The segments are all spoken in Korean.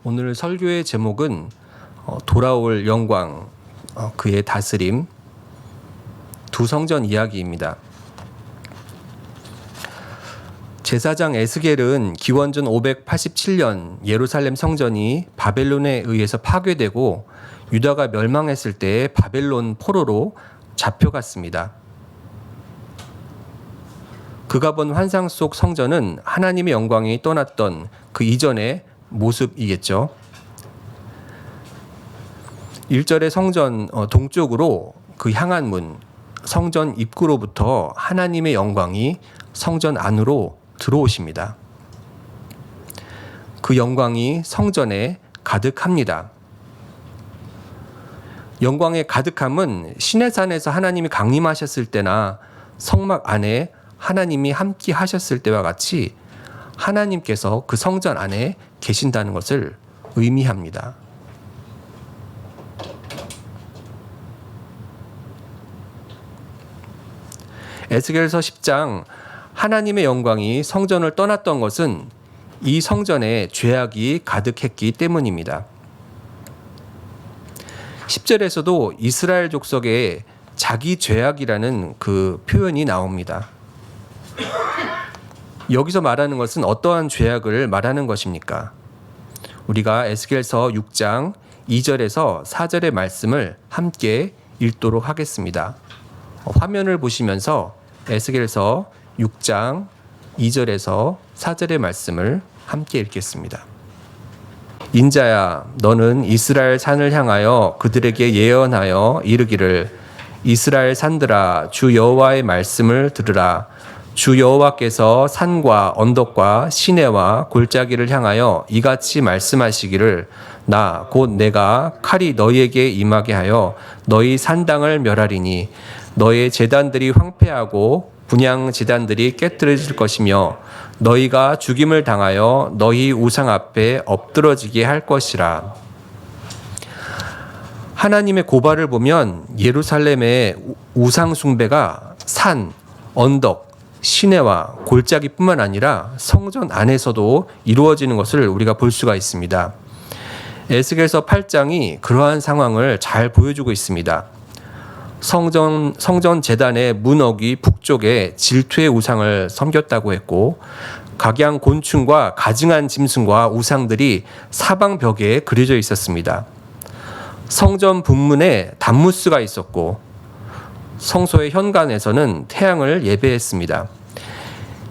오늘 설교의 제목은 돌아올 영광, 그의 다스림, 두 성전 이야기입니다. 제사장 에스겔은 기원전 587년 예루살렘 성전이 바벨론에 의해서 파괴되고 유다가 멸망했을 때 바벨론 포로로 잡혀갔습니다. 그가 본 환상 속 성전은 하나님의 영광이 떠났던 그 이전의 모습이겠죠. 1절의 성전 동쪽으로 그 향한 문, 성전 입구로부터 하나님의 영광이 성전 안으로 들어오십니다. 그 영광이 성전에 가득합니다. 영광의 가득함은 시내산에서 하나님이 강림하셨을 때나 성막 안에 하나님이 함께 하셨을 때와 같이 하나님께서 그 성전 안에 계신다는 것을 의미합니다. 에스겔서 10장 하나님의 영광이 성전을 떠났던 것은 이 성전에 죄악이 가득했기 때문입니다. 10절에서도 이스라엘 족속에 자기 죄악이라는 그 표현이 나옵니다. 여기서 말하는 것은 어떠한 죄악을 말하는 것입니까? 우리가 에스겔서 6장 2절에서 4절의 말씀을 함께 읽도록 하겠습니다. 화면을 보시면서 에스겔서 6장 2절에서 4절의 말씀을 함께 읽겠습니다. 인자야, 너는 이스라엘 산을 향하여 그들에게 예언하여 이르기를 이스라엘 산들아, 주 여호와의 말씀을 들으라. 주 여호와께서 산과 언덕과 시내와 골짜기를 향하여 이같이 말씀하시기를 나 곧 내가 칼이 너희에게 임하게 하여 너희 산당을 멸하리니 너의 제단들이 황폐하고 분향 제단들이 깨뜨려질 것이며 너희가 죽임을 당하여 너희 우상 앞에 엎드러지게 할 것이라. 하나님의 고발을 보면 예루살렘의 우상 숭배가 산, 언덕, 시내와 골짜기뿐만 아니라 성전 안에서도 이루어지는 것을 우리가 볼 수가 있습니다. 에스겔서 8장이 그러한 상황을 잘 보여주고 있습니다. 성전 제단의 문어기 북쪽에 질투의 우상을 섬겼다고 했고 각양 곤충과 가증한 짐승과 우상들이 사방 벽에 그려져 있었습니다. 성전 분문에 단무스가 있었고 성소의 현관에서는 태양을 예배했습니다.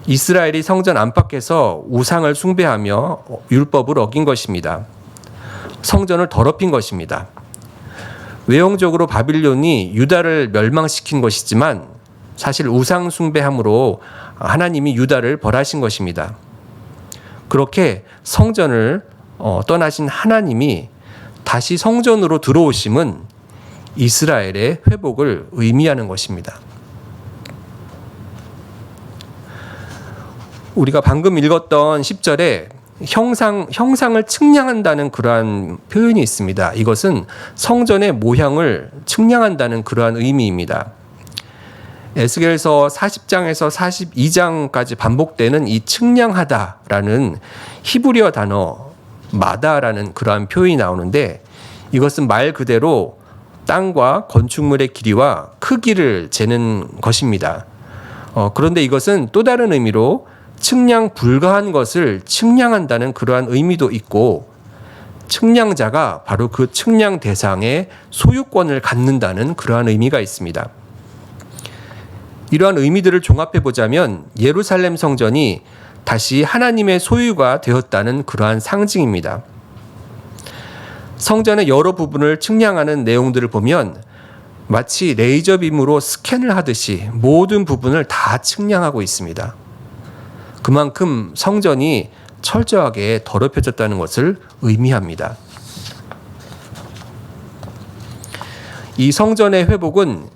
이스라엘이 성전 안팎에서 우상을 숭배하며 율법을 어긴 것입니다. 성전을 더럽힌 것입니다. 외형적으로 바빌론이 유다를 멸망시킨 것이지만 사실 우상 숭배함으로 하나님이 유다를 벌하신 것입니다. 그렇게 성전을 떠나신 하나님이 다시 성전으로 들어오심은 이스라엘의 회복을 의미하는 것입니다. 우리가 방금 읽었던 10절에 형상을 측량한다는 그러한 표현이 있습니다. 이것은 성전의 모형을 측량한다는 그러한 의미입니다. 에스겔서 40장에서 42장까지 반복되는 이 측량하다라는 히브리어 단어 마다라는 그러한 표현이 나오는데 이것은 말 그대로 땅과 건축물의 길이와 크기를 재는 것입니다. 그런데 이것은 또 다른 의미로 측량 불가한 것을 측량한다는 그러한 의미도 있고 측량자가 바로 그 측량 대상의 소유권을 갖는다는 그러한 의미가 있습니다. 이러한 의미들을 종합해 보자면 예루살렘 성전이 다시 하나님의 소유가 되었다는 그러한 상징입니다. 성전의 여러 부분을 측량하는 내용들을 보면 마치 레이저빔으로 스캔을 하듯이 모든 부분을 다 측량하고 있습니다. 그만큼 성전이 철저하게 더럽혀졌다는 것을 의미합니다. 이 성전의 회복은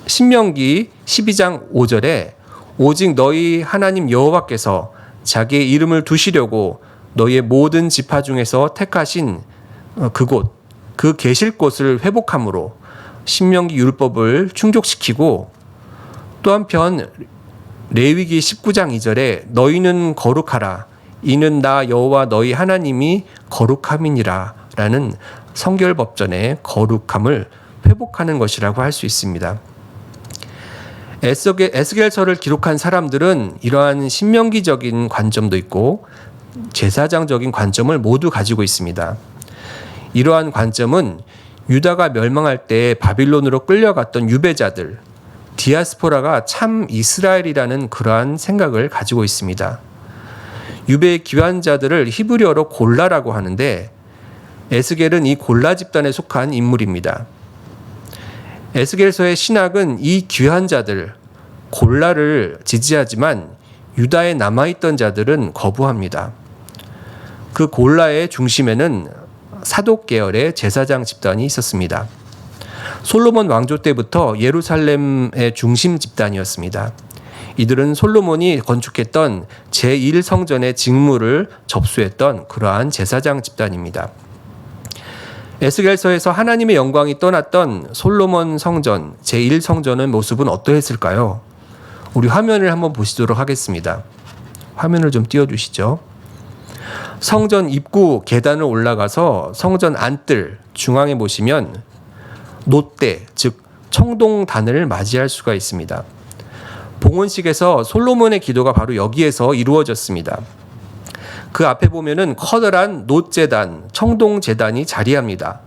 신명기 12장 5절에 오직 너희 하나님 여호와께서 자기의 이름을 두시려고 너희의 모든 지파 중에서 택하신 그곳, 그 계실 곳을 회복함으로 신명기 율법을 충족시키고 또 한편 레위기 19장 2절에 너희는 거룩하라 이는 나 여호와 너희 하나님이 거룩함이니라 라는 성결법전의 거룩함을 회복하는 것이라고 할 수 있습니다. 에스겔서를 기록한 사람들은 이러한 신명기적인 관점도 있고 제사장적인 관점을 모두 가지고 있습니다. 이러한 관점은 유다가 멸망할 때 바빌론으로 끌려갔던 유배자들, 디아스포라가 참 이스라엘이라는 그러한 생각을 가지고 있습니다. 유배의 귀환자들을 히브리어로 골라라고 하는데 에스겔은 이 골라 집단에 속한 인물입니다. 에스겔서의 신학은 이 귀환자들, 골라를 지지하지만 유다에 남아있던 자들은 거부합니다. 그 골라의 중심에는 사독 계열의 제사장 집단이 있었습니다. 솔로몬 왕조 때부터 예루살렘의 중심 집단이었습니다. 이들은 솔로몬이 건축했던 제1성전의 직무를 접수했던 그러한 제사장 집단입니다. 에스겔서에서 하나님의 영광이 떠났던 솔로몬 성전, 제1성전의 모습은 어떠했을까요? 우리 화면을 한번 보시도록 하겠습니다. 화면을 좀 띄워주시죠. 성전 입구 계단을 올라가서 성전 안뜰 중앙에 보시면 놋대, 즉 청동단을 맞이할 수가 있습니다. 봉헌식에서 솔로몬의 기도가 바로 여기에서 이루어졌습니다. 그 앞에 보면은 커다란 놋제단, 청동제단이 자리합니다.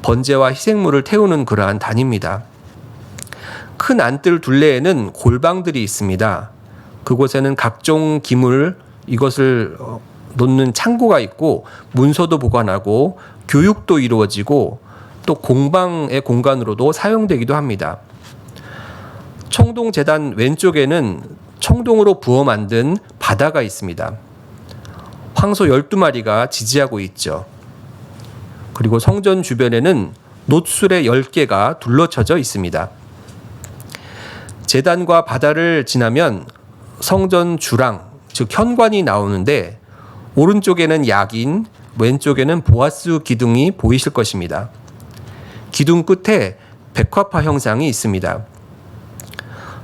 번제와 희생물을 태우는 그러한 단입니다. 큰 안뜰 둘레에는 골방들이 있습니다. 그곳에는 각종 기물, 이것을 놓는 창고가 있고 문서도 보관하고 교육도 이루어지고 또 공방의 공간으로도 사용되기도 합니다. 청동제단 왼쪽에는 청동으로 부어 만든 바다가 있습니다. 황소 12마리가 지지하고 있죠. 그리고 성전 주변에는 놋술의 10개가 둘러쳐져 있습니다. 제단과 바다를 지나면 성전 주랑, 즉 현관이 나오는데 오른쪽에는 야긴, 왼쪽에는 보아스 기둥이 보이실 것입니다. 기둥 끝에 백화파 형상이 있습니다.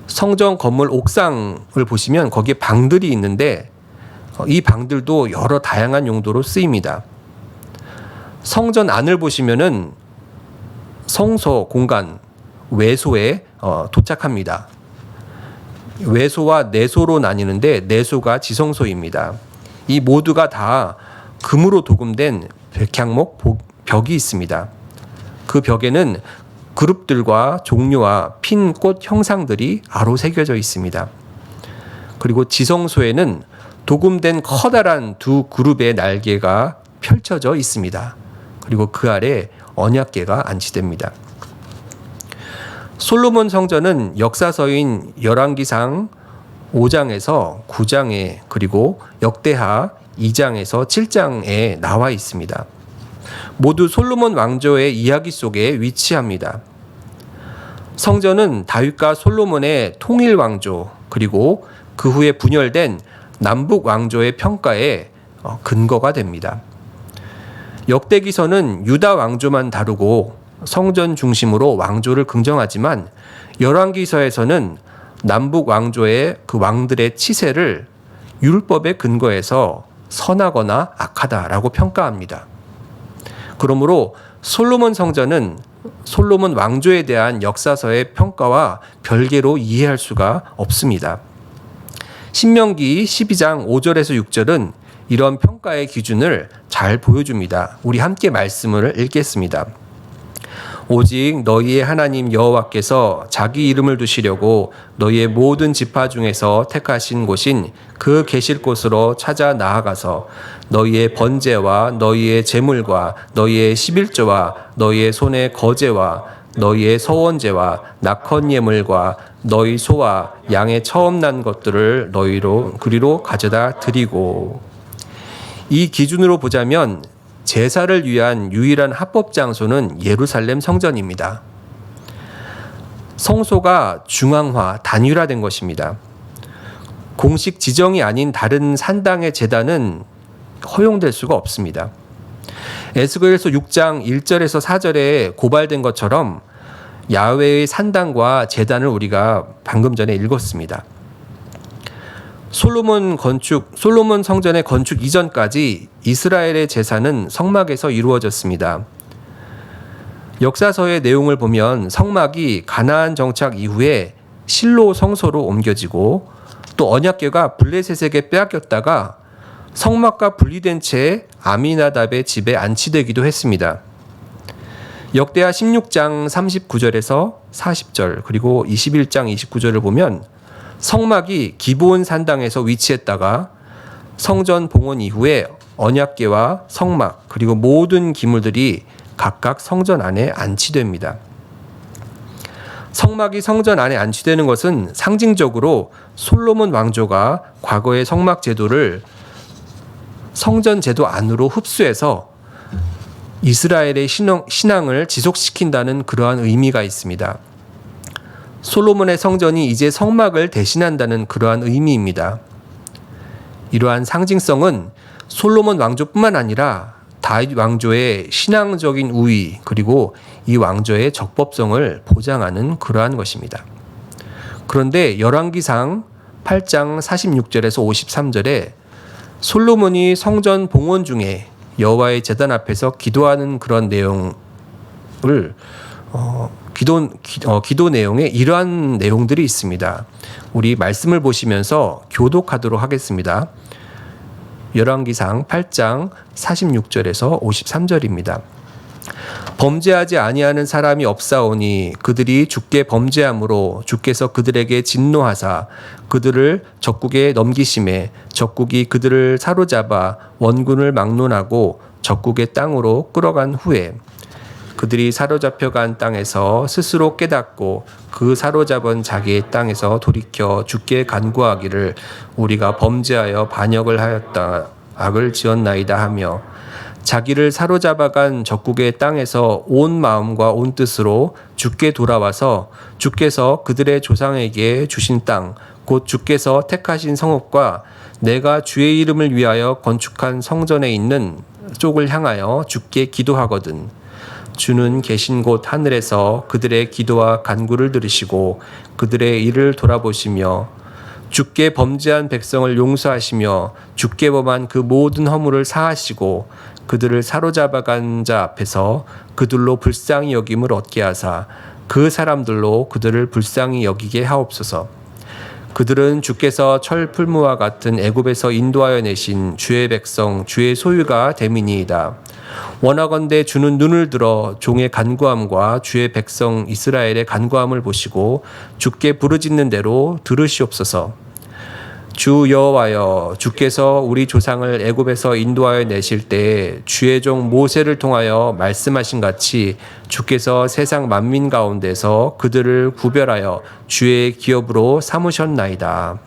성전 건물 옥상을 보시면 거기에 방들이 있는데 이 방들도 여러 다양한 용도로 쓰입니다. 성전 안을 보시면은 성소 공간, 외소에 도착합니다. 외소와 내소로 나뉘는데 내소가 지성소입니다. 이 모두가 다 금으로 도금된 백향목 벽이 있습니다. 그 벽에는 그룹들과 종류와 핀 꽃 형상들이 아로 새겨져 있습니다. 그리고 지성소에는 도금된 커다란 두 그룹의 날개가 펼쳐져 있습니다. 그리고 그 아래 언약궤가 안치됩니다. 솔로몬 성전은 역사서인 열왕기상 5장에서 9장에 그리고 역대하 2장에서 7장에 나와 있습니다. 모두 솔로몬 왕조의 이야기 속에 위치합니다. 성전은 다윗과 솔로몬의 통일 왕조 그리고 그 후에 분열된 남북 왕조의 평가에 근거가 됩니다. 역대기서는 유다 왕조만 다루고 성전 중심으로 왕조를 긍정하지만 열왕기서에서는 남북 왕조의 그 왕들의 치세를 율법에 근거해서 선하거나 악하다라고 평가합니다. 그러므로 솔로몬 성전은 솔로몬 왕조에 대한 역사서의 평가와 별개로 이해할 수가 없습니다. 신명기 12장 5절에서 6절은 이런 평가의 기준을 잘 보여줍니다. 우리 함께 말씀을 읽겠습니다. 오직 너희의 하나님 여호와께서 자기 이름을 두시려고 너희의 모든 지파 중에서 택하신 곳인 그 계실 곳으로 찾아 나아가서 너희의 번제와 너희의 제물과 너희의 11조와 너희의 손의 거제와 너희의 서원제와 낙헌 예물과 너희 소와 양의 처음 난 것들을 너희로 그리로 가져다 드리고. 이 기준으로 보자면 제사를 위한 유일한 합법 장소는 예루살렘 성전입니다. 성소가 중앙화, 단일화된 것입니다. 공식 지정이 아닌 다른 산당의 제단은 허용될 수가 없습니다. 에스겔서 6장 1절에서 4절에 고발된 것처럼 야훼의 산당과 제단을 우리가 방금 전에 읽었습니다. 솔로몬 성전의 건축 이전까지 이스라엘의 제사는 성막에서 이루어졌습니다. 역사서의 내용을 보면 성막이 가나안 정착 이후에 실로 성소로 옮겨지고 또 언약궤가 블레셋에게 빼앗겼다가 성막과 분리된 채 아미나답의 집에 안치되기도 했습니다. 역대하 16장 39절에서 40절 그리고 21장 29절을 보면 성막이 기브온 산당에서 위치했다가 성전 봉헌 이후에 언약궤와 성막 그리고 모든 기물들이 각각 성전 안에 안치됩니다. 성막이 성전 안에 안치되는 것은 상징적으로 솔로몬 왕조가 과거의 성막 제도를 성전 제도 안으로 흡수해서 이스라엘의 신앙을 지속시킨다는 그러한 의미가 있습니다. 솔로몬의 성전이 이제 성막을 대신한다는 그러한 의미입니다. 이러한 상징성은 솔로몬 왕조뿐만 아니라 다윗 왕조의 신앙적인 우위 그리고 이 왕조의 적법성을 보장하는 그러한 것입니다. 그런데 열왕기상 8장 46절에서 53절에 솔로몬이 성전 봉헌 중에 여호와의 제단 앞에서 기도하는 그런 내용을 기도 내용에 이러한 내용들이 있습니다. 우리 말씀을 보시면서 교독하도록 하겠습니다. 열왕기상 8장 46절에서 53절입니다. 범죄하지 아니하는 사람이 없사오니 그들이 주께 범죄함으로 주께서 그들에게 진노하사 그들을 적국에 넘기심에 적국이 그들을 사로잡아 원군을 막론하고 적국의 땅으로 끌어간 후에 그들이 사로잡혀간 땅에서 스스로 깨닫고 그 사로잡은 자기의 땅에서 돌이켜 주께 간구하기를 우리가 범죄하여 반역을 하였다 악을 지었나이다 하며 자기를 사로잡아간 적국의 땅에서 온 마음과 온 뜻으로 주께 돌아와서 주께서 그들의 조상에게 주신 땅 곧 주께서 택하신 성읍과 내가 주의 이름을 위하여 건축한 성전에 있는 쪽을 향하여 주께 기도하거든 주는 계신 곳 하늘에서 그들의 기도와 간구를 들으시고 그들의 일을 돌아보시며 주께 범죄한 백성을 용서하시며 주께 범한 그 모든 허물을 사하시고 그들을 사로잡아간 자 앞에서 그들로 불쌍히 여김을 얻게 하사 그 사람들로 그들을 불쌍히 여기게 하옵소서. 그들은 주께서 철풀무와 같은 애굽에서 인도하여 내신 주의 백성 주의 소유가 됨이니이다. 원하건대 주는 눈을 들어 종의 간구함과 주의 백성 이스라엘의 간구함을 보시고 주께 부르짖는 대로 들으시옵소서. 주 여호와여 주께서 우리 조상을 애굽에서 인도하여 내실 때에 주의 종 모세를 통하여 말씀하신 같이 주께서 세상 만민 가운데서 그들을 구별하여 주의 기업으로 삼으셨나이다.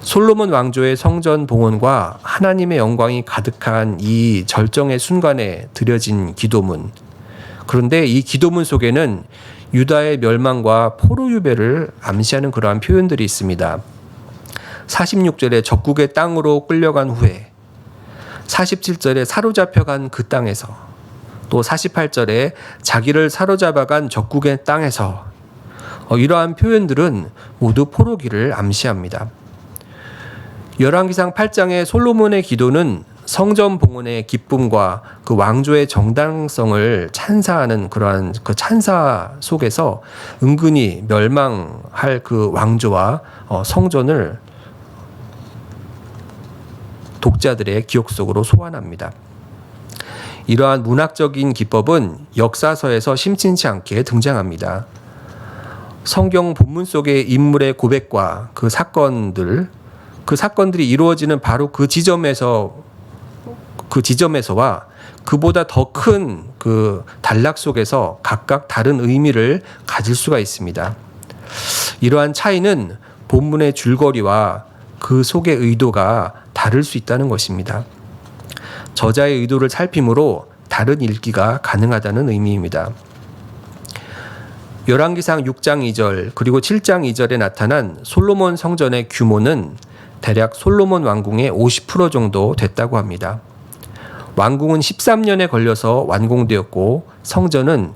솔로몬 왕조의 성전 봉헌과 하나님의 영광이 가득한 이 절정의 순간에 드려진 기도문. 그런데 이 기도문 속에는 유다의 멸망과 포로 유배를 암시하는 그러한 표현들이 있습니다. 46절에 적국의 땅으로 끌려간 후에 47절에 사로잡혀간 그 땅에서 또 48절에 자기를 사로잡아간 적국의 땅에서 이러한 표현들은 모두 포로기를 암시합니다. 열왕기상 8장의 솔로몬의 기도는 성전 봉헌의 기쁨과 그 왕조의 정당성을 찬사하는 그러한 그 찬사 속에서 은근히 멸망할 그 왕조와 성전을 독자들의 기억 속으로 소환합니다. 이러한 문학적인 기법은 역사서에서 심심치 않게 등장합니다. 성경 본문 속의 인물의 고백과 그 사건들이 이루어지는 바로 그 지점에서와 그보다 더 큰 그 단락 속에서 각각 다른 의미를 가질 수가 있습니다. 이러한 차이는 본문의 줄거리와 그 속의 의도가 다를 수 있다는 것입니다. 저자의 의도를 살핌으로 다른 읽기가 가능하다는 의미입니다. 열왕기상 6장 2절 그리고 7장 2절에 나타난 솔로몬 성전의 규모는 대략 솔로몬 왕궁의 50% 정도 됐다고 합니다. 왕궁은 13년에 걸려서 완공되었고 성전은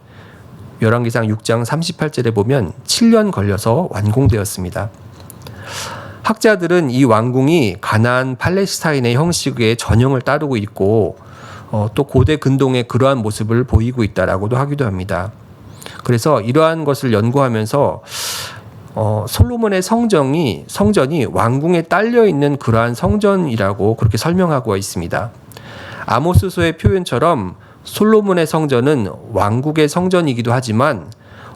열왕기상 6장 38절에 보면 7년 걸려서 완공되었습니다. 학자들은 이 왕궁이 가나안 팔레스타인의 형식의 전형을 따르고 있고 또 고대 근동의 그러한 모습을 보이고 있다라고도 하기도 합니다. 그래서 이러한 것을 연구하면서 솔로몬의 성전이 왕궁에 딸려 있는 그러한 성전이라고 그렇게 설명하고 있습니다. 아모스서의 표현처럼 솔로몬의 성전은 왕국의 성전이기도 하지만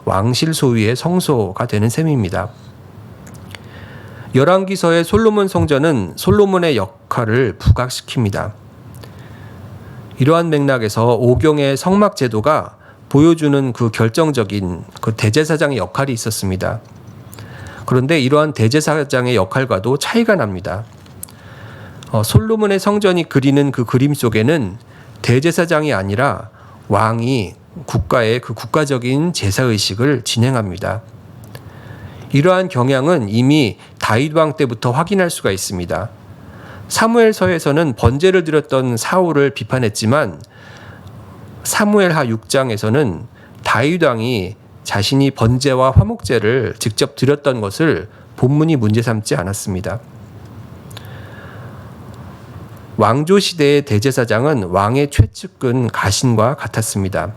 왕실 소유의 성소가 되는 셈입니다. 열왕기서의 솔로몬 성전은 솔로몬의 역할을 부각시킵니다. 이러한 맥락에서 오경의 성막 제도가 보여주는 그 결정적인 그 대제사장의 역할이 있었습니다. 그런데 이러한 대제사장의 역할과도 차이가 납니다. 솔로몬의 성전이 그리는 그 그림 속에는 대제사장이 아니라 왕이 국가의 그 국가적인 제사의식을 진행합니다. 이러한 경향은 이미 다윗 왕 때부터 확인할 수가 있습니다. 사무엘서에서는 번제를 드렸던 사울을 비판했지만 사무엘하 6장에서는 다윗 왕이 자신이 번제와 화목제를 직접 드렸던 것을 본문이 문제 삼지 않았습니다. 왕조 시대의 대제사장은 왕의 최측근 가신과 같았습니다.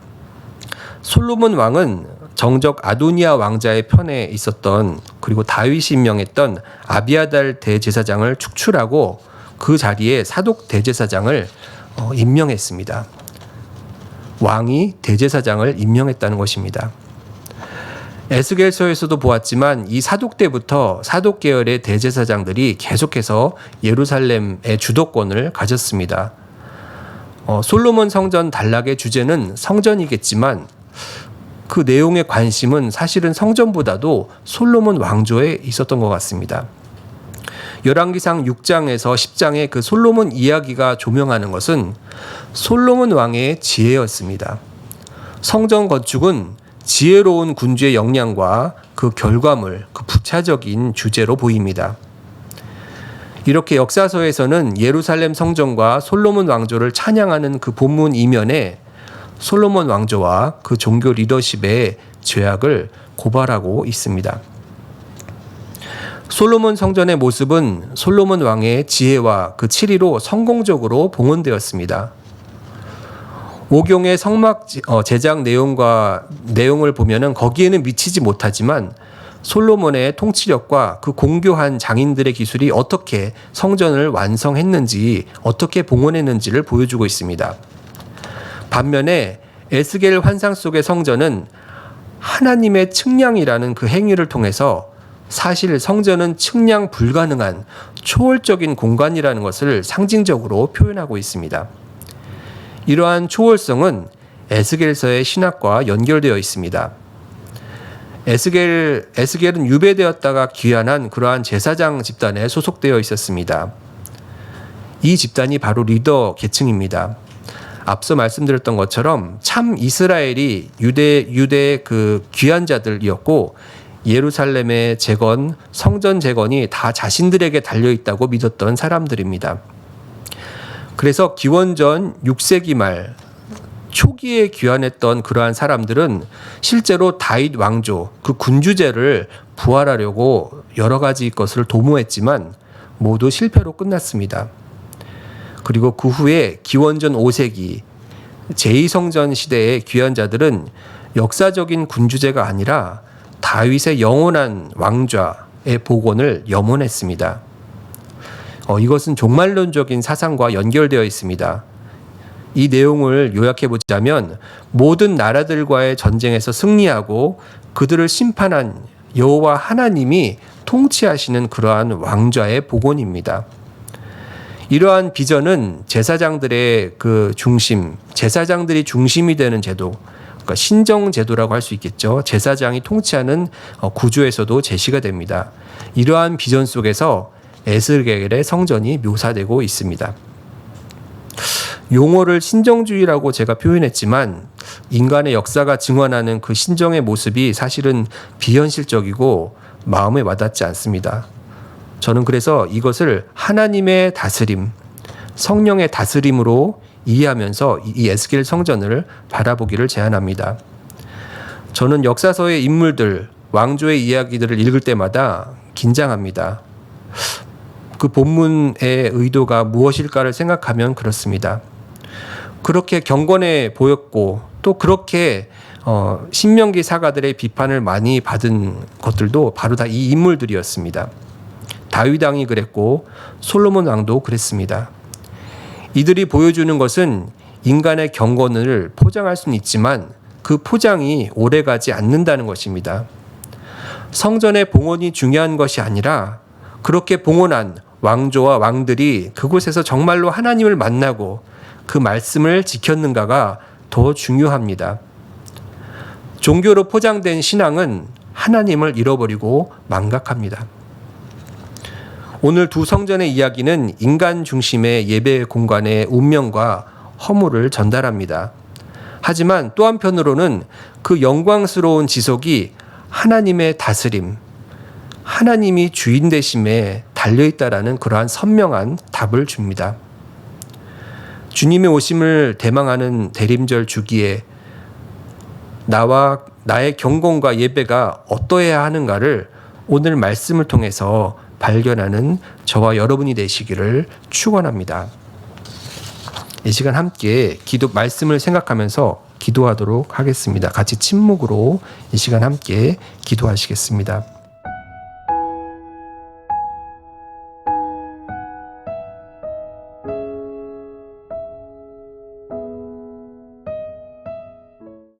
솔로몬 왕은 정적 아도니아 왕자의 편에 있었던 그리고 다윗이 임명했던 아비아달 대제사장을 축출하고 그 자리에 사독 대제사장을 임명했습니다. 왕이 대제사장을 임명했다는 것입니다. 에스겔서에서도 보았지만 이 사독 때부터 사독 계열의 대제사장들이 계속해서 예루살렘의 주도권을 가졌습니다. 솔로몬 성전 단락의 주제는 성전이겠지만 그 내용의 관심은 사실은 성전보다도 솔로몬 왕조에 있었던 것 같습니다. 열왕기상 6장에서 10장의 그 솔로몬 이야기가 조명하는 것은 솔로몬 왕의 지혜였습니다. 성전 건축은 지혜로운 군주의 역량과 그 결과물, 그 부차적인 주제로 보입니다. 이렇게 역사서에서는 예루살렘 성전과 솔로몬 왕조를 찬양하는 그 본문 이면에 솔로몬 왕조와 그 종교 리더십의 죄악을 고발하고 있습니다. 솔로몬 성전의 모습은 솔로몬 왕의 지혜와 그 치리로 성공적으로 봉헌되었습니다. 오경의 성막 제작 내용을 보면은 거기에는 미치지 못하지만 솔로몬의 통치력과 그 공교한 장인들의 기술이 어떻게 성전을 완성했는지, 어떻게 봉헌했는지를 보여주고 있습니다. 반면에 에스겔 환상 속의 성전은 하나님의 측량이라는 그 행위를 통해서 사실 성전은 측량 불가능한 초월적인 공간이라는 것을 상징적으로 표현하고 있습니다. 이러한 초월성은 에스겔서의 신학과 연결되어 있습니다. 에스겔은 유배되었다가 귀환한 그러한 제사장 집단에 소속되어 있었습니다. 이 집단이 바로 리더 계층입니다. 앞서 말씀드렸던 것처럼 참 이스라엘이 유대의 그 귀환자들이었고 예루살렘의 재건, 성전 재건이 다 자신들에게 달려있다고 믿었던 사람들입니다. 그래서 기원전 6세기 말 초기에 귀환했던 그러한 사람들은 실제로 다윗 왕조, 그 군주제를 부활하려고 여러 가지 것을 도모했지만 모두 실패로 끝났습니다. 그리고 그 후에 기원전 5세기 제2성전 시대의 귀환자들은 역사적인 군주제가 아니라 다윗의 영원한 왕좌의 복원을 염원했습니다. 이것은 종말론적인 사상과 연결되어 있습니다. 이 내용을 요약해 보자면 모든 나라들과의 전쟁에서 승리하고 그들을 심판한 여호와 하나님이 통치하시는 그러한 왕좌의 복원입니다. 이러한 비전은 제사장들의 그 중심, 제사장들이 중심이 되는 제도, 그러니까 신정 제도라고 할 수 있겠죠. 제사장이 통치하는 구조에서도 제시가 됩니다. 이러한 비전 속에서 에스겔의 성전이 묘사되고 있습니다. 용어를 신정주의라고 제가 표현했지만 인간의 역사가 증언하는 그 신정의 모습이 사실은 비현실적이고 마음에 와닿지 않습니다. 저는 그래서 이것을 하나님의 다스림, 성령의 다스림으로 이해하면서 이 에스겔 성전을 바라보기를 제안합니다. 저는 역사서의 인물들, 왕조의 이야기들을 읽을 때마다 긴장합니다. 그 본문의 의도가 무엇일까를 생각하면 그렇습니다. 그렇게 경건해 보였고 또 그렇게 신명기 사가들의 비판을 많이 받은 것들도 바로 다 이 인물들이었습니다. 다윗 왕이 그랬고 솔로몬 왕도 그랬습니다. 이들이 보여주는 것은 인간의 경건을 포장할 수는 있지만 그 포장이 오래가지 않는다는 것입니다. 성전의 봉헌이 중요한 것이 아니라 그렇게 봉헌한 왕조와 왕들이 그곳에서 정말로 하나님을 만나고 그 말씀을 지켰는가가 더 중요합니다. 종교로 포장된 신앙은 하나님을 잃어버리고 망각합니다. 오늘 두 성전의 이야기는 인간 중심의 예배 공간의 운명과 허물을 전달합니다. 하지만 또 한편으로는 그 영광스러운 지속이 하나님의 다스림, 하나님이 주인 되심에 달려있다라는 그러한 선명한 답을 줍니다. 주님의 오심을 대망하는 대림절 주기에 나의 경건과 예배가 어떠해야 하는가를 오늘 말씀을 통해서 발견하는 저와 여러분이 되시기를 축원합니다. 이 시간 함께 말씀을 생각하면서 기도하도록 하겠습니다. 같이 침묵으로 이 시간 함께 기도하시겠습니다.